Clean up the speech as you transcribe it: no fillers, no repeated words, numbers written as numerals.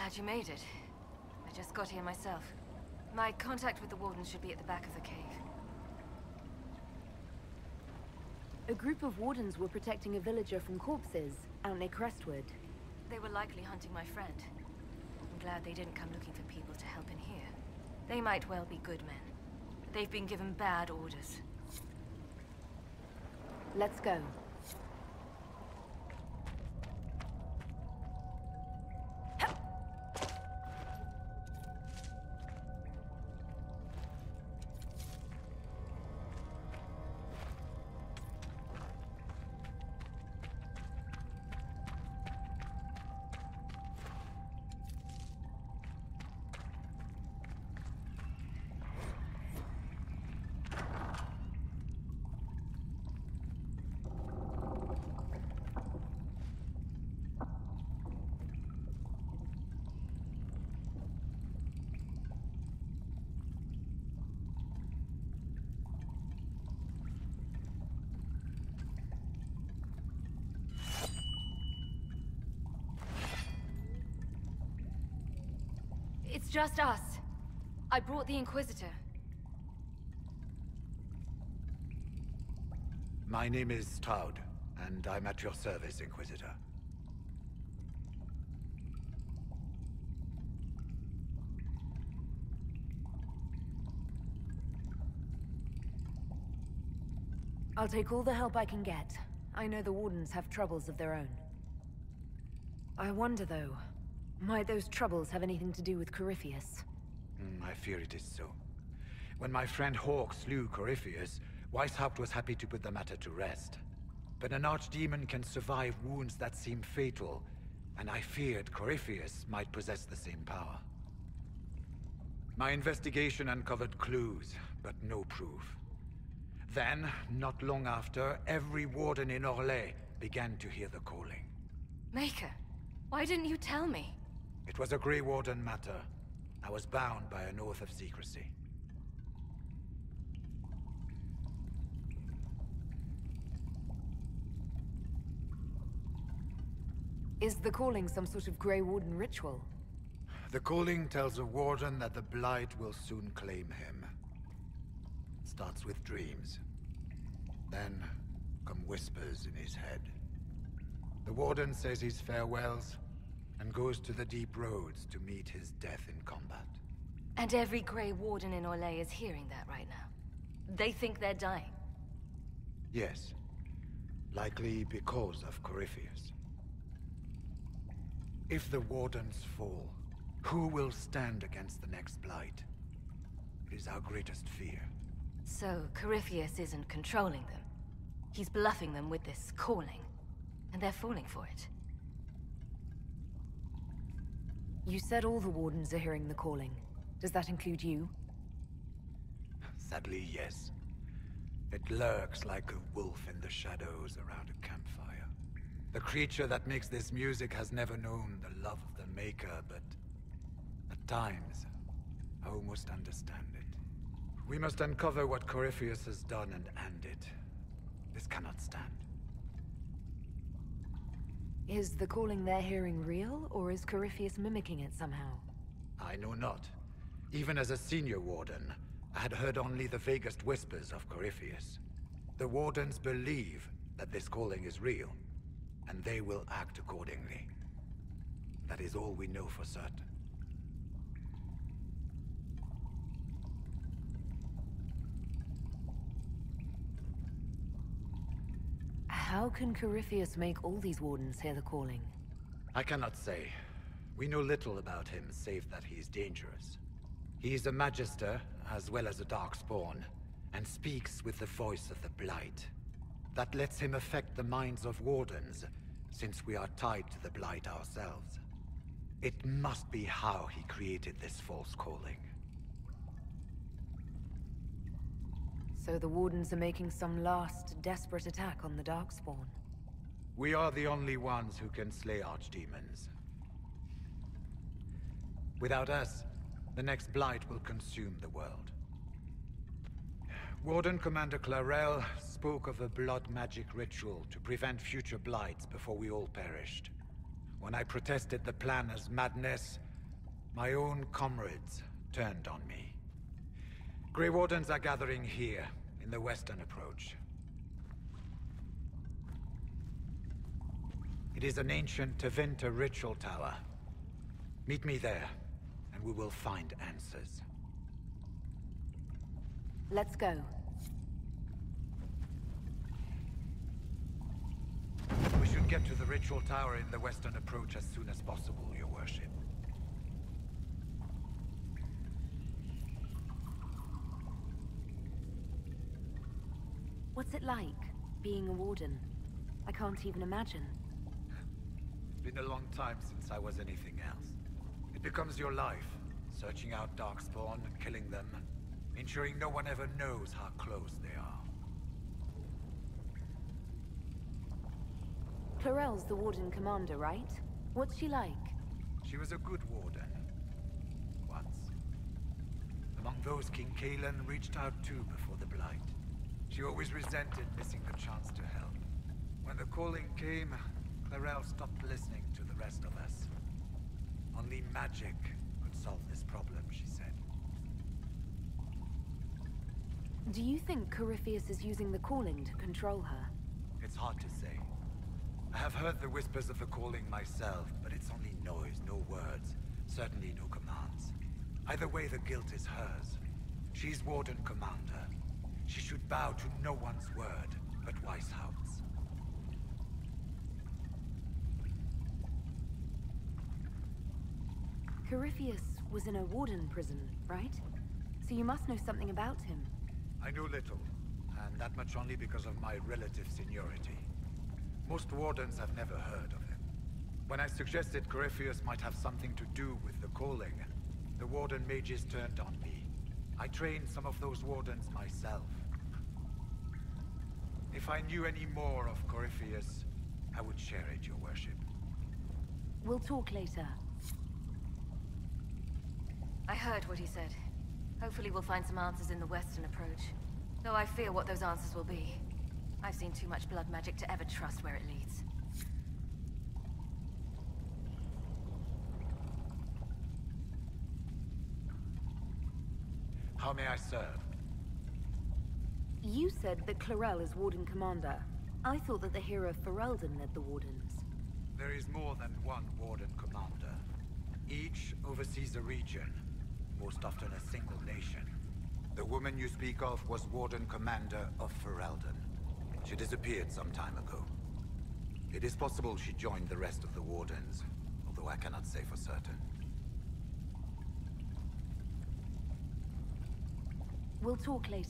glad you made it. I just got here myself. My contact with the Wardens should be at the back of the cave. A group of Wardens were protecting a villager from corpses out near Crestwood. They were likely hunting my friend. I'm glad they didn't come looking for people to help in here. They might well be good men. But they've been given bad orders. Let's go. It's just us. I brought the Inquisitor. My name is Stroud, and I'm at your service, Inquisitor. I'll take all the help I can get. I know the Wardens have troubles of their own. I wonder, though, might those troubles have anything to do with Corypheus? I fear it is so. When my friend Hawk slew Corypheus, Weishaupt was happy to put the matter to rest. But an archdemon can survive wounds that seem fatal, and I feared Corypheus might possess the same power. My investigation uncovered clues, but no proof. Then, not long after, every warden in Orlais began to hear the calling. Maker, why didn't you tell me? It was a Grey Warden matter. I was bound by an oath of secrecy. Is the calling some sort of Grey Warden ritual? The calling tells a warden that the Blight will soon claim him. It starts with dreams. Then come whispers in his head. The warden says his farewells, and goes to the deep roads to meet his death in combat. And every Grey Warden in Orlais is hearing that right now. They think they're dying. Yes. Likely because of Corypheus. If the Wardens fall, who will stand against the next Blight? It is our greatest fear. So, Corypheus isn't controlling them. He's bluffing them with this calling. And they're falling for it. You said all the Wardens are hearing the calling. Does that include you? Sadly, yes. It lurks like a wolf in the shadows around a campfire. The creature that makes this music has never known the love of the Maker, but at times, I almost understand it. We must uncover what Corypheus has done and end it. This cannot stand. Is the calling they're hearing real, or is Corypheus mimicking it somehow? I know not. Even as a senior warden, I had heard only the vaguest whispers of Corypheus. The Wardens believe that this calling is real, and they will act accordingly. That is all we know for certain. How can Corypheus make all these Wardens hear the calling? I cannot say. We know little about him, save that he is dangerous. He is a Magister, as well as a Darkspawn, and speaks with the voice of the Blight. That lets him affect the minds of Wardens, since we are tied to the Blight ourselves. It must be how he created this false calling. So the Wardens are making some last, desperate attack on the Darkspawn. We are the only ones who can slay archdemons. Without us, the next Blight will consume the world. Warden Commander Clarel spoke of a blood magic ritual to prevent future Blights before we all perished. When I protested the plan as madness, My own comrades turned on me. Grey Wardens are gathering here, in the western approach. It is an ancient Tevinter ritual tower. Meet me there, and we will find answers. Let's go. We should get to the ritual tower in the western approach as soon as possible, Your Worship. What's it like, being a warden? I can't even imagine. Been a long time since I was anything else. It becomes your life, searching out Darkspawn and killing them, ensuring no one ever knows how close they are. Clarel's the Warden Commander, right? What's she like? She was a good warden. Once. Among those, King Kalen reached out too before the Blight. She always resented missing the chance to help. When the calling came, Clarel stopped listening to the rest of us. Only magic could solve this problem, she said. Do you think Corypheus is using the calling to control her? It's hard to say. I have heard the whispers of the calling myself, but it's only noise, no words. Certainly no commands. Either way, the guilt is hers. She's Warden Commander. She should bow to no one's word but Weishaupt's. Corypheus was in a warden prison, right? So you must know something about him. I know little, and that much only because of my relative seniority. Most wardens have never heard of him. When I suggested Corypheus might have something to do with the calling, the warden mages turned on me. I trained some of those wardens myself. If I knew any more of Corypheus, I would share it, Your Worship. We'll talk later. I heard what he said. Hopefully we'll find some answers in the western approach. Though I fear what those answers will be. I've seen too much blood magic to ever trust where it leads. How may I serve? You said that Clarel is Warden Commander. I thought that the hero Ferelden led the Wardens. There is more than one Warden Commander. Each oversees a region, most often a single nation. The woman you speak of was Warden Commander of Ferelden. She disappeared some time ago. It is possible she joined the rest of the Wardens, although I cannot say for certain. We'll talk later.